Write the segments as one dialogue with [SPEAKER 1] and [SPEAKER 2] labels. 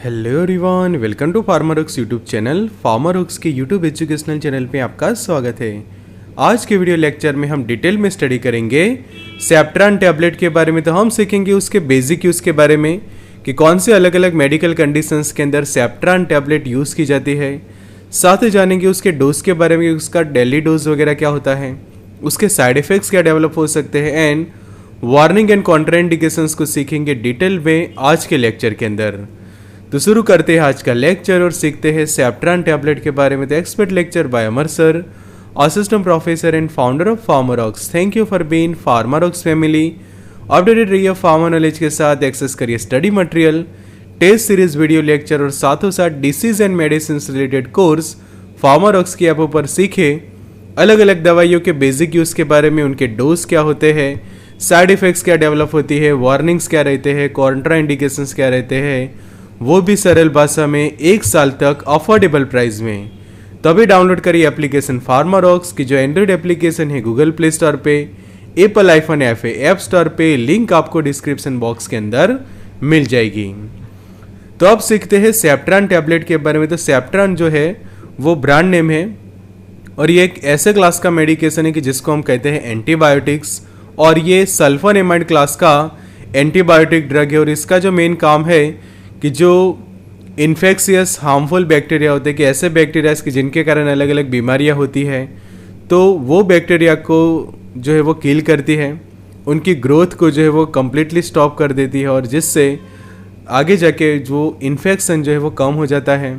[SPEAKER 1] Hello everyone, welcome to Farmerworks YouTube channel. Farmerworks के YouTube educational channel पे आपका स्वागत है। आज के वीडियो लेक्चर में हम डिटेल में स्टडी करेंगे सेप्ट्रान टैबलेट के बारे में। तो हम सीखेंगे उसके बेसिक यूज़ के बारे में कि कौन से अलग अलग मेडिकल कंडीशंस के अंदर सेप्ट्रान टैबलेट यूज़ की जाती है। साथ ही जानेंगे उसके डोज के बारे में, उसका डेली डोज वगैरह क्या होता है, उसके साइड इफ़ेक्ट्स क्या डेवलप हो सकते हैं एंड वार्निंग एंड कॉन्ट्राइंडिकेशंस को सीखेंगे डिटेल में आज के लेक्चर के अंदर। तो शुरू करते हैं आज का लेक्चर और सीखते हैं सेप्ट्रान टैबलेट के बारे में। तो expert lecture by Amar sir, assistant professor and founder of Farmerworks. Thank you for being Farmerworks family. Updated रहिए फार्मर नॉलेज के साथ, एक्सेस करिए study material, test series, video lecture और साथों साथ disease and medicine related course Farmerworks की ऐपों पर सीखे। अलग अलग दवाइयों के बेसिक यूज़ के बारे में, उनके डोज क्या होते हैं, साइड इफेक्ट्स क्या डेवलप होती है, वार्निंग्स क्या रहते हैं, कॉन्ट्रा इंडिकेशंस क्या रहते हैं, वो भी सरल भाषा में 1 साल तक अफोर्डेबल प्राइस में। तो अभी डाउनलोड करिए एप्लीकेशन फार्मरवर्क्स की, जो एंड्रॉइड एप्लीकेशन है गूगल प्ले स्टोर पे, एप्पल आईफोन ऐप है ऐप स्टोर पे। लिंक आपको डिस्क्रिप्शन बॉक्स के अंदर मिल जाएगी। तो अब सीखते हैं सेप्ट्रान टैबलेट के बारे में। तो सेप्ट्रान जो है वो ब्रांड नेम है और ये एक ऐसे क्लास का मेडिकेशन है कि जिसको हम कहते हैं एंटीबायोटिक्स, और ये सल्फोनेमाइड क्लास का एंटीबायोटिक ड्रग है। और इसका जो मेन काम है कि जो इन्फेक्शियस हार्मफुल बैक्टीरिया होते हैं, कि ऐसे बैक्टीरिया कि जिनके कारण अलग अलग बीमारियां होती है, तो वो बैक्टीरिया को जो है वो किल करती है, उनकी ग्रोथ को जो है वो कम्प्लीटली स्टॉप कर देती है, और जिससे आगे जाके जो इन्फेक्शन जो है वो कम हो जाता है।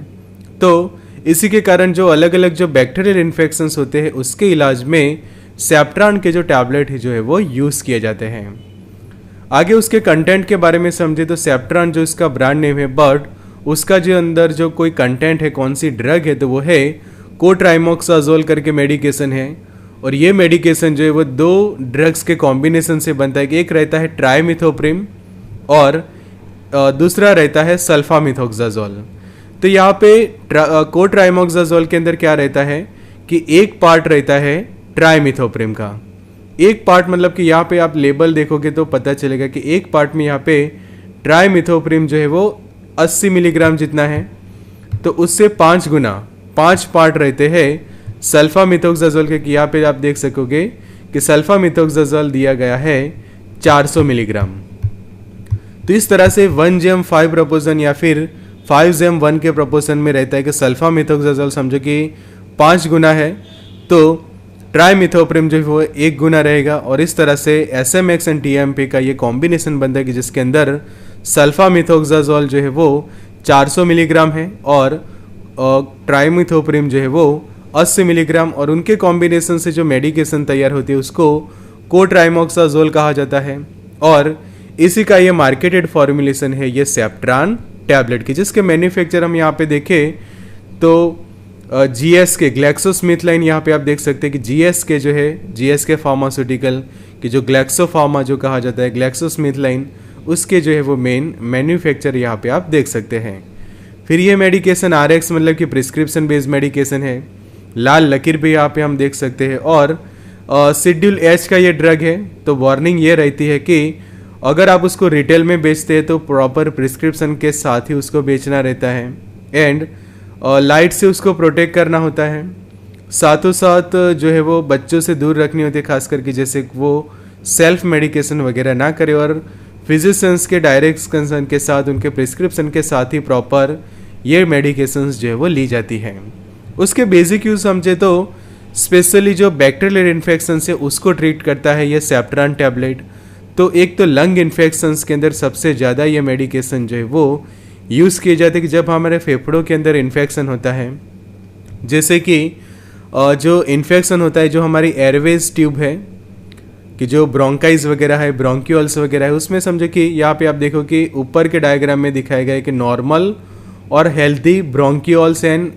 [SPEAKER 1] तो इसी के कारण जो अलग अलग जो बैक्टीरियल इन्फेक्शंस होते हैं उसके इलाज में सेप्ट्रान के जो टैबलेट है जो है वो यूज़ किए जाते हैं। आगे उसके कंटेंट के बारे में समझे तो सेप्ट्रान जो इसका ब्रांड नेम है, बट उसका जो अंदर जो कोई कंटेंट है, कौन सी ड्रग है, तो वो है कोट्राइमोक्साजोल करके मेडिकेशन है। और ये मेडिकेशन जो है वो 2 ड्रग्स के कॉम्बिनेशन से बनता है। एक रहता है ट्राइमिथोप्रिम और दूसरा रहता है सल्फामिथोक्साजोल। तो यहाँ पे कोट्राइमोक्साजोल के अंदर क्या रहता है कि एक पार्ट रहता है ट्राइमिथोप्रिम का। एक पार्ट मतलब कि यहाँ पे आप लेबल देखोगे तो पता चलेगा कि एक पार्ट में यहाँ पे ट्राइमिथोप्रिम जो है वो 80 मिलीग्राम जितना है, तो उससे 5 गुना 5 पार्ट रहते हैं सल्फामिथोक्साजोल के। यहाँ पे आप देख सकोगे कि सल्फामिथोक्साजोल दिया गया है 400 मिलीग्राम। तो इस तरह से 1:5 प्रोपोर्शन या फिर 5:1 के प्रोपोर्शन में रहता है कि सल्फामिथोक्साजोल समझो कि 5 गुना है, तो ट्राइमिथोप्रिम जो है वो 1 गुना रहेगा। और इस तरह से SMX एंड TMP का ये कॉम्बिनेशन बनता है कि जिसके अंदर सल्फामिथोक्साजोल जो है वो 400 मिलीग्राम है और ट्राइमिथोप्रिम जो है वो 80 मिलीग्राम, और उनके कॉम्बिनेशन से जो मेडिकेशन तैयार होती है उसको कोट्राइमोक्साजोल कहा जाता है। और इसी का ये मार्केटेड फॉर्मुलेशन है ये सेप्ट्रान टैबलेट की, जिसके मैन्युफैक्चर हम यहाँ पे देखें तो GSK ग्लैक्सोस्मिथलाइन, यहाँ पे आप देख सकते हैं कि GSK जो है, GSK फार्मास्यूटिकल की जो ग्लैक्सोफार्मा जो कहा जाता है, ग्लैक्सोस्मिथलाइन, उसके जो है वो मेन मैन्युफैक्चर यहाँ पे आप देख सकते हैं। फिर ये मेडिकेशन RX मतलब कि प्रिस्क्रिप्शन बेस्ड मेडिकेशन है। लाल लकीर भी यहाँ पे हम देख सकते हैं। और शेड्यूल H का ये ड्रग है। तो वार्निंग ये रहती है कि अगर आप उसको रिटेल में बेचते हैं तो प्रॉपर प्रिस्क्रिप्शन के साथ ही उसको बेचना रहता है एंड लाइट से उसको प्रोटेक्ट करना होता है। साथों साथ जो है वो बच्चों से दूर रखनी होती है, खास करके जैसे वो सेल्फ मेडिकेशन वगैरह ना करे, और फिजिशियंस के डायरेक्ट कंसर्न के साथ, उनके प्रिस्क्रिप्शन के साथ ही प्रॉपर ये मेडिकेशंस जो है वो ली जाती हैं। उसके बेसिक यूज समझे तो स्पेशली जो बैक्टीरियल इन्फेक्शन है उसको ट्रीट करता है ये सेप्ट्रान टैबलेट। तो एक तो लंग इन्फेक्शंस के अंदर सबसे ज़्यादा ये मेडिकेशन जो है वो यूज़ किए जाते हैं कि जब हमारे फेफड़ों के अंदर इन्फेक्शन होता है, जैसे कि जो इन्फेक्शन होता है जो हमारी एयरवेज ट्यूब है, कि जो ब्रोंकाइज वगैरह है, ब्रोंक्यूल्स वगैरह है, उसमें समझो कि यहाँ पे आप देखो कि ऊपर के डायग्राम में दिखाया गया है कि नॉर्मल और हेल्दी ब्रोंक्यूल्स एंड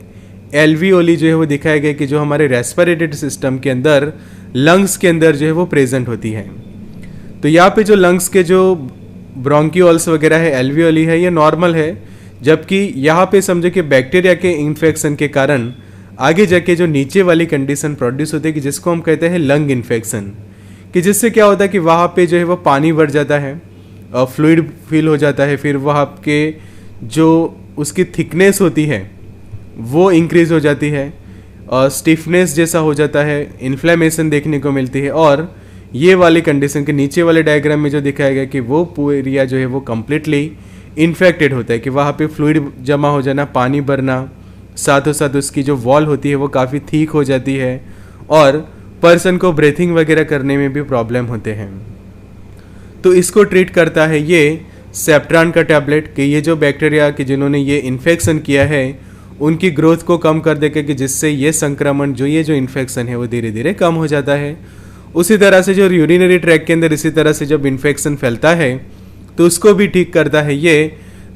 [SPEAKER 1] एल्वियोली जो है वो दिखाया गया कि जो हमारे रेस्पिरेटरी सिस्टम के अंदर, लंग्स के अंदर जो है वो प्रेजेंट होती है। तो यहाँ पे जो लंग्स के जो ब्रोंक्यूल्स वगैरह है, एल्वियोली है, ये नॉर्मल है, जबकि यहाँ पे समझो कि बैक्टीरिया के इन्फेक्शन के कारण आगे जाके जो नीचे वाली कंडीशन प्रोड्यूस होती है कि जिसको हम कहते हैं लंग इन्फेक्शन, कि जिससे क्या होता है कि वहाँ पे जो है वो पानी बढ़ जाता है, फ्लूइड फील हो जाता है, फिर वहाँ के जो उसकी थिकनेस होती है वो इंक्रीज हो जाती है, और स्टिफनेस जैसा हो जाता है, इन्फ्लेमेशन देखने को मिलती है। और ये वाली कंडीशन के नीचे वाले डायग्राम में जो दिखाया गया कि वो एरिया जो है वो कम्प्लीटली इन्फेक्टेड होता है, कि वहाँ पे फ्लूइड जमा हो जाना, पानी भरना, साथों साथ उसकी जो वॉल होती है वो काफ़ी ठीक हो जाती है, और पर्सन को ब्रीथिंग वगैरह करने में भी प्रॉब्लम होते हैं। तो इसको ट्रीट करता है ये सेप्ट्रान का टैबलेट, कि ये जो बैक्टीरिया कि जिन्होंने ये इन्फेक्शन किया है उनकी ग्रोथ को कम कर देगा, कि जिससे ये संक्रमण ये जो इन्फेक्शन है वो धीरे धीरे कम हो जाता है। उसी तरह से जो यूरिनरी ट्रैक के अंदर इसी तरह से जब इन्फेक्शन फैलता है तो उसको भी ठीक करता है ये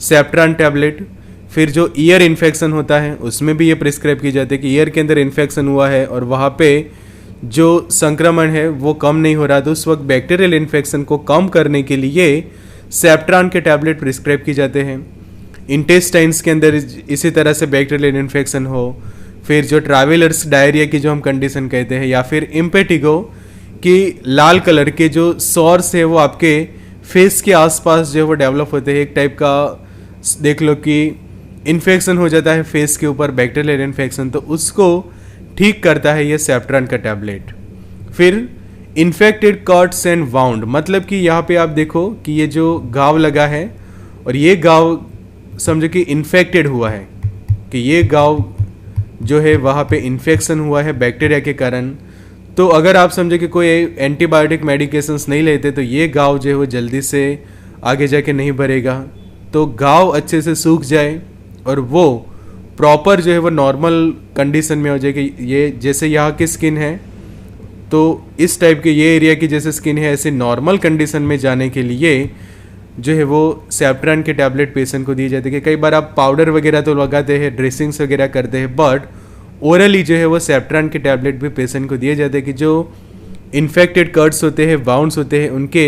[SPEAKER 1] सेप्ट्रान टैबलेट। फिर जो ईयर इन्फेक्शन होता है उसमें भी ये प्रिस्क्राइब की जाती है कि ईयर के अंदर इन्फेक्शन हुआ है और वहाँ पे जो संक्रमण है वो कम नहीं हो रहा, तो उस वक्त बैक्टीरियल इन्फेक्शन को कम करने के लिए सेप्ट्रान के टैबलेट प्रिस्क्राइब की जाते हैं। इंटेस्टाइन्स के अंदर इसी तरह से बैक्टीरियल इन्फेक्शन हो, फिर जो ट्रैवलर्स डायरिया की जो हम कंडीशन कहते हैं, या फिर इम्पेटिगो कि लाल कलर के जो सॉर्स है वो आपके फेस के आसपास जो है वो डेवलप होते हैं, एक टाइप का देख लो कि इन्फेक्शन हो जाता है फेस के ऊपर, बैक्टीरियल इन्फेक्शन, तो उसको ठीक करता है ये सेप्ट्रान का टैबलेट। फिर इन्फेक्टेड कट्स एंड वाउंड, मतलब कि यहाँ पे आप देखो कि ये जो घाव लगा है और ये घाव समझो कि इन्फेक्टेड हुआ है, कि ये घाव जो है वहाँ पे इन्फेक्शन हुआ है बैक्टीरिया के कारण। तो अगर आप समझो कि कोई एंटीबायोटिक मेडिकेशंस नहीं लेते तो ये घाव जो है वो जल्दी से आगे जाके नहीं भरेगा, तो घाव अच्छे से सूख जाए और वो प्रॉपर जो है वो नॉर्मल कंडीशन में हो जाए, कि ये जैसे यहाँ की स्किन है तो इस टाइप के ये एरिया की जैसे स्किन है, ऐसे नॉर्मल कंडीशन में जाने के लिए जो है वो सेप्ट्रान के टैबलेट पेशेंट को दिए जाते हैं। कि कई बार आप पाउडर वगैरह तो लगाते हैं, ड्रेसिंग्स वगैरह करते हैं, बट ओरली जो है वो सेप्ट्रान के टैबलेट भी पेशेंट को दिए जाते हैं, कि जो इन्फेक्टेड कट्स होते हैं, वाउंड्स होते हैं, उनके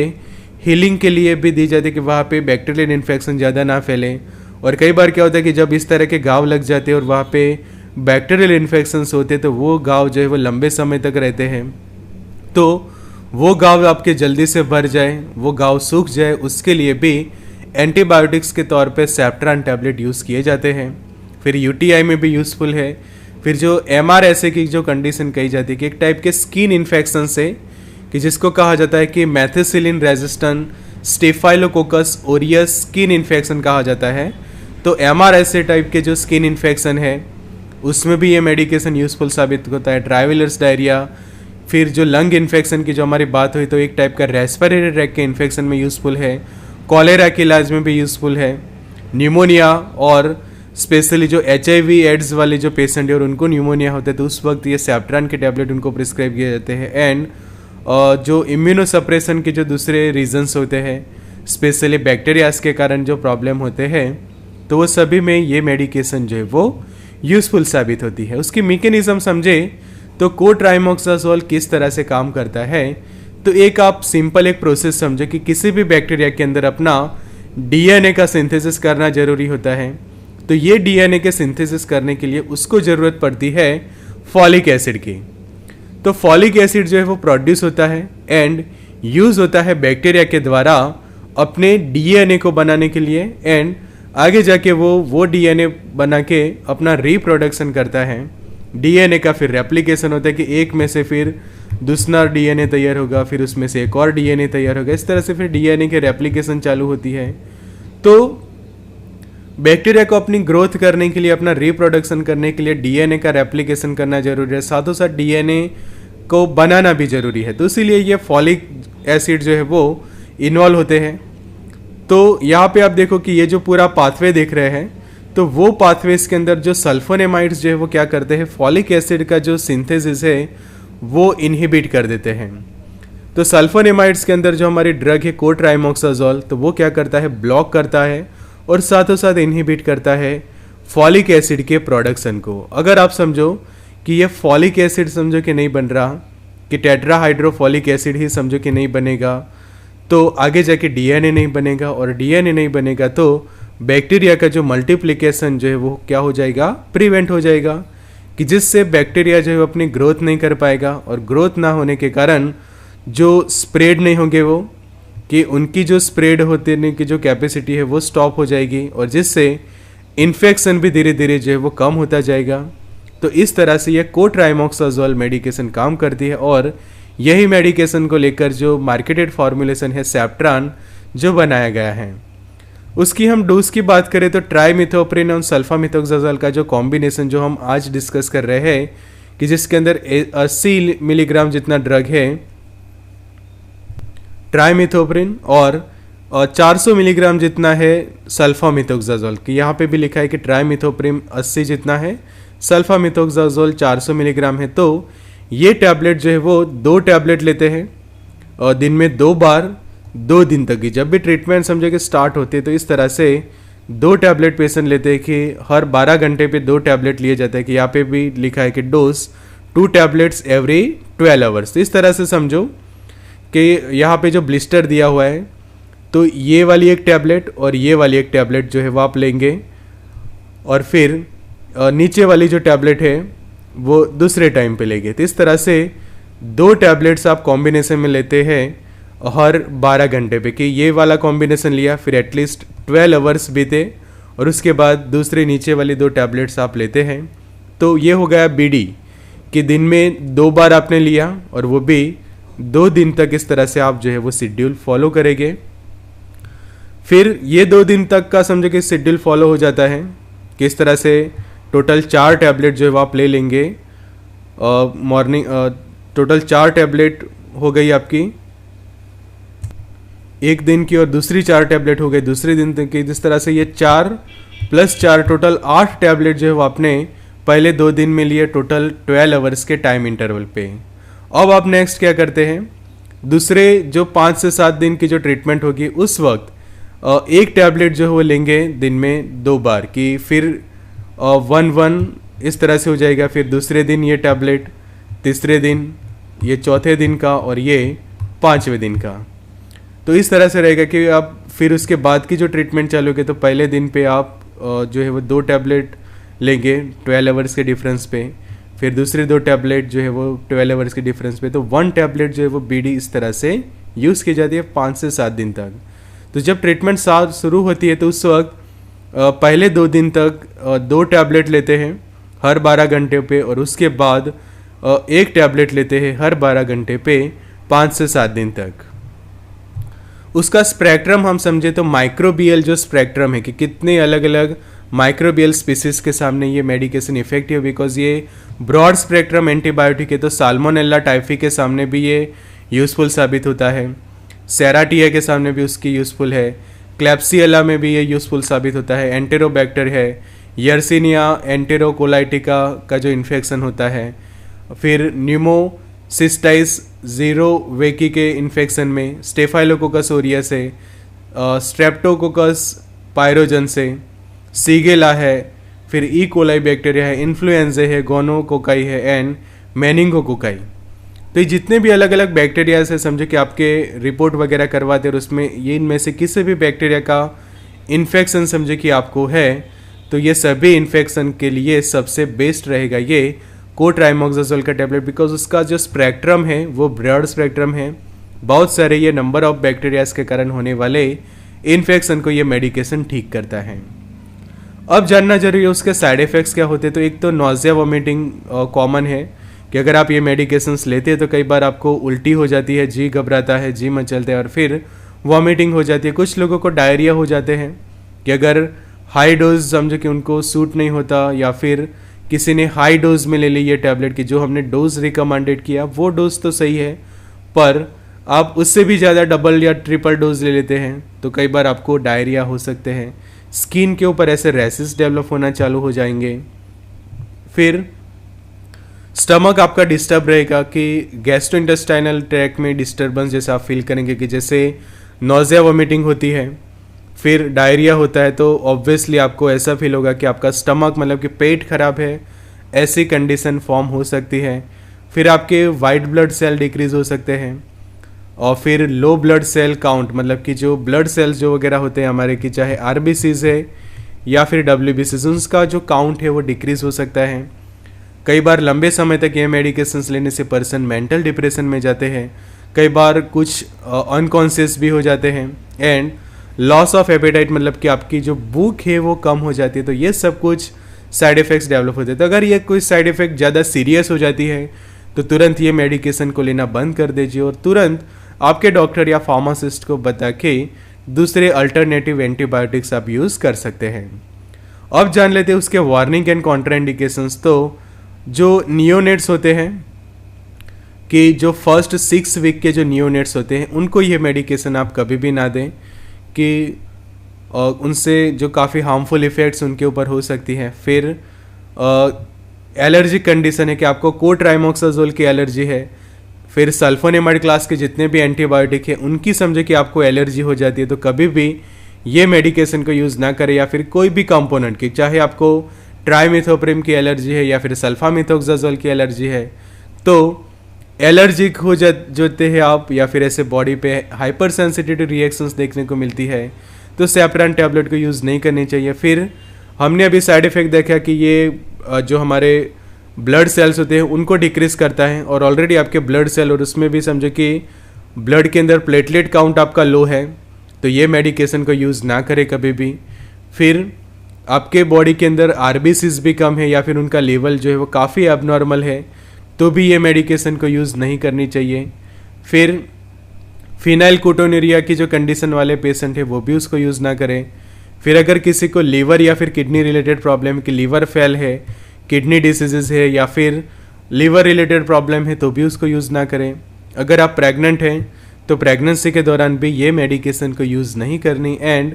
[SPEAKER 1] हीलिंग के लिए भी दी जाती है, कि वहाँ पे बैक्टीरियल इन्फेक्शन ज़्यादा ना फैले। और कई बार क्या होता है कि जब इस तरह के घाव लग जाते हैं और वहाँ पे बैक्टीरियल इन्फेक्शंस होते हैं तो वो घाव जो है वो लंबे समय तक रहते हैं, तो वो घाव आपके जल्दी से भर जाए, वो घाव सूख जाए, उसके लिए भी एंटीबायोटिक्स के तौर पे सेप्ट्रान टैबलेट यूज़ किए जाते हैं। फिर यूटीआई में भी यूज़फुल है। फिर जो MRSA की जो कंडीशन कही जाती है कि एक टाइप के स्किन इन्फेक्शन से, कि जिसको कहा जाता है कि methicillin resistant staphylococcus aureus skin infection कहा जाता है, तो MRSA टाइप के जो स्किन इन्फेक्शन है उसमें भी ये मेडिकेशन यूज़फुल साबित होता है। ट्रैवलर्स डायरिया, फिर जो लंग इन्फेक्शन की जो हमारी बात हुई तो एक टाइप का रेस्पिरेटरी ट्रैक के इन्फेक्शन में यूज़फुल है, कॉलेरा के इलाज में भी यूज़फुल है, न्यूमोनिया, और स्पेशली जो HIV एड्स वाले जो पेशेंट है और उनको न्यूमोनिया होता है तो उस वक्त ये सेप्ट्रान के टैबलेट उनको प्रिस्क्राइब किए जाते हैं। एंड जो इम्यूनोसप्रेशन के जो दूसरे रीजंस होते हैं, स्पेशली बैक्टीरियाज के कारण जो प्रॉब्लम होते हैं, तो वो सभी में ये मेडिकेशन जो है वो यूज़फुल साबित होती है। उसकी मैकेनिज्म समझे तो कोट्राइमोक्साजोल किस तरह से काम करता है, तो एक आप सिंपल एक प्रोसेस समझो कि किसी भी बैक्टीरिया के अंदर अपना DNA का सिंथेसिस करना जरूरी होता है, तो ये DNA के सिंथेसिस करने के लिए उसको ज़रूरत पड़ती है फॉलिक एसिड की। तो फॉलिक एसिड जो है वो प्रोड्यूस होता है एंड यूज़ होता है बैक्टीरिया के द्वारा अपने DNA को बनाने के लिए, एंड आगे जाके वो DNA बना के अपना रिप्रोडक्शन करता है। DNA का फिर रेप्लिकेशन होता है कि एक में से फिर दूसरा DNA तैयार होगा, फिर उसमें से एक और DNA तैयार होगा, इस तरह से फिर DNA के रेप्लिकेशन चालू होती है। तो बैक्टीरिया को अपनी ग्रोथ करने के लिए, अपना रिप्रोडक्शन करने के लिए DNA का रेप्लिकेशन करना जरूरी है, साथों साथ DNA को बनाना भी जरूरी है, तो इसीलिए ये फॉलिक एसिड जो है वो इन्वॉल्व होते हैं। तो यहाँ पे आप देखो कि ये जो पूरा पाथवे देख रहे हैं, तो वो पाथवेज के अंदर जो सल्फोनेमाइड्स जो है वो क्या करते हैं, फॉलिक एसिड का जो सिंथेसिस है वो इनहिबिट कर देते हैं। तो सल्फोनेमाइड्स के अंदर जो हमारी ड्रग है कोट्राइमोक्साजोल, तो वो क्या करता है, ब्लॉक करता है और साथों साथ इनहिबिट करता है फॉलिक एसिड के प्रोडक्शन को। अगर आप समझो कि ये फॉलिक एसिड समझो कि नहीं बन रहा, कि टेट्राहाइड्रोफॉलिक एसिड ही समझो कि नहीं बनेगा, तो आगे जाके DNA नहीं बनेगा, और DNA नहीं बनेगा तो बैक्टीरिया का जो मल्टीप्लिकेशन जो है वो क्या हो जाएगा, प्रिवेंट हो जाएगा, कि जिससे बैक्टीरिया जो है वो अपनी ग्रोथ नहीं कर पाएगा, और ग्रोथ ना होने के कारण जो स्प्रेड नहीं होंगे वो, कि उनकी जो स्प्रेड होने की जो कैपेसिटी है वो स्टॉप हो जाएगी, और जिससे इन्फेक्शन भी धीरे धीरे जो है वो कम होता जाएगा। तो इस तरह से ये कोट्राइमोक्साजोल मेडिकेशन काम करती है और यही मेडिकेशन को लेकर जो मार्केटेड फॉर्मुलेशन है सेप्ट्रान जो बनाया गया है। उसकी हम डोज की बात करें तो ट्राइमिथोप्रिन और सल्फामिथोक्साजोल का जो कॉम्बिनेशन जो हम आज डिस्कस कर रहे हैं कि जिसके अंदर 80 मिलीग्राम जितना ड्रग है ट्राइमिथोप्रिन और 400 मिलीग्राम जितना है सल्फामिथोक्साजोल की। यहाँ पे भी लिखा है कि ट्राइमिथोप्रिन 80 जितना है, सल्फामिथोक्साजोल 400 मिलीग्राम है। तो ये टैबलेट जो है वो 2 टैबलेट लेते हैं और दिन में 2 बार 2 दिन तक की। जब भी ट्रीटमेंट समझे कि स्टार्ट होती है तो इस तरह से 2 टैबलेट पेशेंट लेते हैं कि हर 12 घंटे पे 2 टैबलेट लिए जाते हैं कि यहाँ पे भी लिखा है कि डोज 2 टैबलेट्स एवरी 12 आवर्स। तो इस तरह से समझो कि यहाँ पे जो ब्लिस्टर दिया हुआ है तो ये वाली एक टैबलेट और ये वाली एक टैबलेट जो है वो आप लेंगे और फिर नीचे वाली जो टैबलेट है वो दूसरे टाइम पे लेंगे। तो इस तरह से 2 टैबलेट्स आप कॉम्बिनेशन में लेते हैं हर 12 घंटे पे कि ये वाला कॉम्बिनेशन लिया फिर एटलीस्ट 12 आवर्स बीते और उसके बाद दूसरे नीचे वाली 2 टैबलेट्स आप लेते हैं। तो ये हो गया बीडी कि दिन में 2 बार आपने लिया और वो भी 2 दिन तक। इस तरह से आप जो है वो शेड्यूल फॉलो करेंगे। फिर ये 2 दिन तक का समझो कि शेड्यूल फॉलो हो जाता है कि इस तरह से टोटल 4 टैबलेट जो है वो आप ले लेंगे। मॉर्निंग टोटल 4 टैबलेट हो गई आपकी एक दिन की और दूसरी 4 टैबलेट हो गई दूसरे दिन की। जिस तरह से ये 4 + 4 टोटल 8 टैबलेट जो है वो आपने पहले 2 दिन में लिए टोटल 12 आवर्स के टाइम इंटरवल पे। अब आप नेक्स्ट क्या करते हैं, दूसरे जो 5 से 7 दिन की जो ट्रीटमेंट होगी उस वक्त एक टैबलेट जो है वो लेंगे दिन में 2 बार कि फिर 1-1 इस तरह से हो जाएगा। फिर दूसरे दिन ये टैबलेट, तीसरे दिन ये, चौथे दिन का और ये 5वें दिन का। तो इस तरह से रहेगा कि आप फिर उसके बाद की जो ट्रीटमेंट चालूगे तो पहले दिन पे आप जो है वो 2 टैबलेट लेंगे 12 आवर्स के डिफरेंस पे, फिर दूसरे 2 टैबलेट जो है वो 12 आवर्स के डिफरेंस पे। तो 1 टैबलेट जो है वो बीडी इस तरह से यूज़ की जाती है 5 से 7 दिन तक। तो जब ट्रीटमेंट शुरू होती है तो उस वक्त पहले 2 दिन तक 2 टैबलेट लेते हैं हर 12 घंटे पे और उसके बाद 1 टैबलेट लेते हैं हर 12 घंटे पे 5 से 7 दिन तक। उसका स्पेक्ट्रम हम समझे तो माइक्रोबियल जो स्पेक्ट्रम है कि कितने अलग अलग माइक्रोबियल स्पीसीज के सामने ये मेडिकेशन इफेक्टिव, बिकॉज ये ब्रॉड स्पेक्ट्रम एंटीबायोटिक है तो साल्मोनेला टाइफी के सामने भी ये यूज़फुल साबित होता है, सेराटिया के सामने भी उसकी यूज़फुल है, क्लैप्सियला में भी ये यूज़फुल साबित होता है, एंटेरोबैक्टर है, यर्सिनिया एंटेरोकोलाइटिका का जो इन्फेक्शन होता है, फिर न्यूमोसिस्टाइस जीरो वेकी के इन्फेक्शन में, स्टेफाइलोकोकस ओरियस है, स्ट्रेप्टोकोकस पायरोजन से, सीगेला है, फिर ई कोलाई बैक्टीरिया है, इन्फ्लुएंजा है, गोनोकोकाई है एंड मेनिंगोकोकाई। तो ये जितने भी अलग अलग बैक्टीरिया से समझे कि आपके रिपोर्ट वगैरह करवाते और उसमें ये इनमें से किसी भी बैक्टीरिया का इन्फेक्शन समझे कि आपको है तो ये सभी इन्फेक्शन के लिए सबसे बेस्ट रहेगा ये कोट्राइमोक्साजोल का टैबलेट, बिकॉज उसका जो स्पेक्ट्रम है वो ब्रॉड स्पेक्ट्रम है। बहुत सारे ये नंबर ऑफ बैक्टीरियाज के कारण होने वाले इन्फेक्शन को ये मेडिकेशन ठीक करता है। अब जानना जरूरी है उसके साइड इफ़ेक्ट्स क्या होते हैं। तो एक तो नॉजिया वॉमिटिंग कॉमन है कि अगर आप ये मेडिकेशंस लेते हैं तो कई बार आपको उल्टी हो जाती है, जी घबराता है, जी मचलता है और फिर वॉमिटिंग हो जाती है। कुछ लोगों को डायरिया हो जाते हैं कि अगर हाई डोज समझो कि उनको सूट नहीं होता या फिर किसी ने हाई डोज में ले ली ये टैबलेट की, जो हमने डोज रिकमेंडेड किया वो डोज तो सही है पर आप उससे भी ज़्यादा डबल या ट्रिपल डोज ले लेते हैं तो कई बार आपको डायरिया हो सकते हैं, स्किन के ऊपर ऐसे रैसेस डेवलप होना चालू हो जाएंगे, फिर स्टमक आपका डिस्टर्ब रहेगा कि गैस्ट्रोइंटेस्टाइनल ट्रैक्ट में डिस्टर्बेंस जैसा आप फील करेंगे कि जैसे नोज़िया वॉमिटिंग होती है, फिर डायरिया होता है तो ऑब्वियसली आपको ऐसा फील होगा कि आपका स्टमक मतलब कि पेट खराब है, ऐसी कंडीशन फॉर्म हो सकती है। फिर आपके वाइट ब्लड सेल डिक्रीज हो सकते हैं और फिर लो ब्लड सेल काउंट मतलब कि जो ब्लड सेल्स जो वगैरह होते हैं हमारे की, चाहे आरबीसीज है या फिर डब्ल्यूबीसीज, उसका जो काउंट है वो डिक्रीज हो सकता है। कई बार लंबे समय तक ये मेडिकेशंस लेने से पर्सन मेंटल डिप्रेशन में जाते हैं, कई बार कुछ अनकॉन्शियस भी हो जाते हैं एंड लॉस ऑफ एपेटाइट मतलब कि आपकी जो भूख है वो कम हो जाती है। तो ये सब कुछ साइड इफ़ेक्ट्स डेवलप होते हैं। तो अगर ये कोई साइड इफ़ेक्ट ज़्यादा सीरियस हो जाती है तो तुरंत ये मेडिकेशन को लेना बंद कर दीजिए और तुरंत आपके डॉक्टर या फार्मासिस्ट को बता के दूसरे अल्टरनेटिव एंटीबायोटिक्स आप यूज़ कर सकते हैं। अब जान लेते हैं उसके वार्निंग एंड कॉन्ट्राइंडिकेशंस। तो जो नियोनेट्स होते हैं कि जो फर्स्ट 6 वीक के जो नियोनेट्स होते हैं उनको ये मेडिकेशन आप कभी भी ना दें कि उनसे जो काफ़ी हार्मफुल इफ़ेक्ट्स उनके ऊपर हो सकती हैं। फिर एलर्जिक कंडीशन है कि आपको कोट्राइमोक्साजोल की एलर्जी है, फिर सल्फोनेमाइड क्लास के जितने भी एंटीबायोटिक है उनकी समझे कि आपको एलर्जी हो जाती है तो कभी भी ये मेडिकेशन को यूज़ ना करें। या फिर कोई भी कंपोनेंट की, चाहे आपको ट्राइमिथोप्रिम की एलर्जी है या फिर सल्फामिथोक्साजोल की एलर्जी है, तो एलर्जिक हो जाते हैं आप या फिर ऐसे बॉडी पे हाइपर सेंसिटिव रिएक्शंस देखने को मिलती है तो सेप्ट्रान टैबलेट को यूज़ नहीं करनी चाहिए। फिर हमने अभी साइड इफ़ेक्ट देखा कि ये जो हमारे ब्लड सेल्स होते हैं उनको डिक्रीज करता है और ऑलरेडी आपके ब्लड सेल और उसमें भी समझो कि ब्लड के अंदर प्लेटलेट काउंट आपका लो है तो ये मेडिकेशन को यूज़ ना करें कभी भी। फिर आपके बॉडी के अंदर आरबीसीज भी कम है या फिर उनका लेवल जो है वो काफ़ी अबनॉर्मल है तो भी ये मेडिकेशन को यूज़ नहीं करनी चाहिए। फिर फिनाइल कोटोनूरिया की जो कंडीशन वाले पेशेंट है वो भी उसको यूज़ ना करें। फिर अगर किसी को लीवर या फिर किडनी रिलेटेड प्रॉब्लम कि लीवर फेल है, किडनी डिसीजेज है या फिर लीवर रिलेटेड प्रॉब्लम है तो भी उसको यूज़ ना करें। अगर आप प्रेग्नेंट हैं तो प्रेगनेंसी के दौरान भी ये मेडिकेशन को यूज़ नहीं करनी। एंड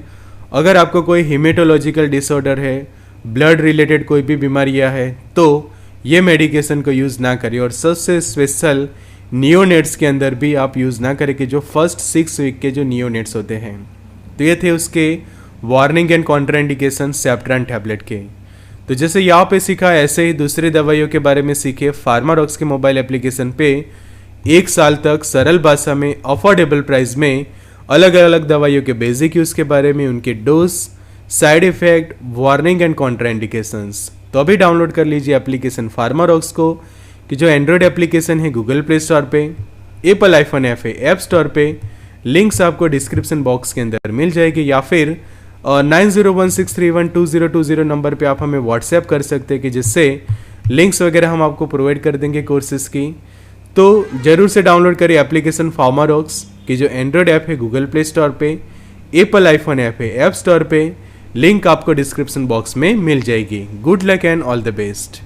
[SPEAKER 1] अगर आपको कोई हीमेटोलॉजिकल डिसऑर्डर है, ब्लड रिलेटेड कोई भी बीमारियां है तो ये मेडिकेशन को यूज़ ना करें। और सबसे स्पेशल नियोनेट्स के अंदर भी आप यूज़ ना करें कि जो फर्स्ट 6 वीक के जो नियोनेट्स होते हैं। तो ये थे उसके warning and contraindication Septran tablet के। तो जैसे यहाँ पे सीखा ऐसे ही दूसरी दवाइयों के बारे में सीखे फार्मारॉक्स के मोबाइल एप्लीकेशन पे 1 साल तक सरल भाषा में अफोर्डेबल प्राइस में अलग अलग दवाइयों के बेसिक यूज़ के बारे में, उनके dose, side effect, warning and contraindications. तो अभी डाउनलोड कर लीजिए एप्लीकेशन फार्मारॉक्स को कि जो एंड्रॉयड एप्लीकेशन है गूगल प्ले स्टोर पे, एप्पल आईफोन ऐप है ऐप स्टोर पे। लिंक्स आपको डिस्क्रिप्शन बॉक्स के अंदर मिल जाएगी या फिर 9016312020 नंबर पे आप हमें व्हाट्सएप कर सकते हैं कि जिससे लिंक्स वगैरह हम आपको प्रोवाइड कर देंगे कोर्सेज़ की। तो ज़रूर से डाउनलोड करिए एप्लीकेशन फार्मारॉक्स की जो एंड्रॉयड ऐप है गूगल प्ले स्टोर पे, एप्पल आईफोन ऐप है ऐप स्टोर पे। लिंक आपको डिस्क्रिप्शन बॉक्स में मिल जाएगी। Good luck and all the best.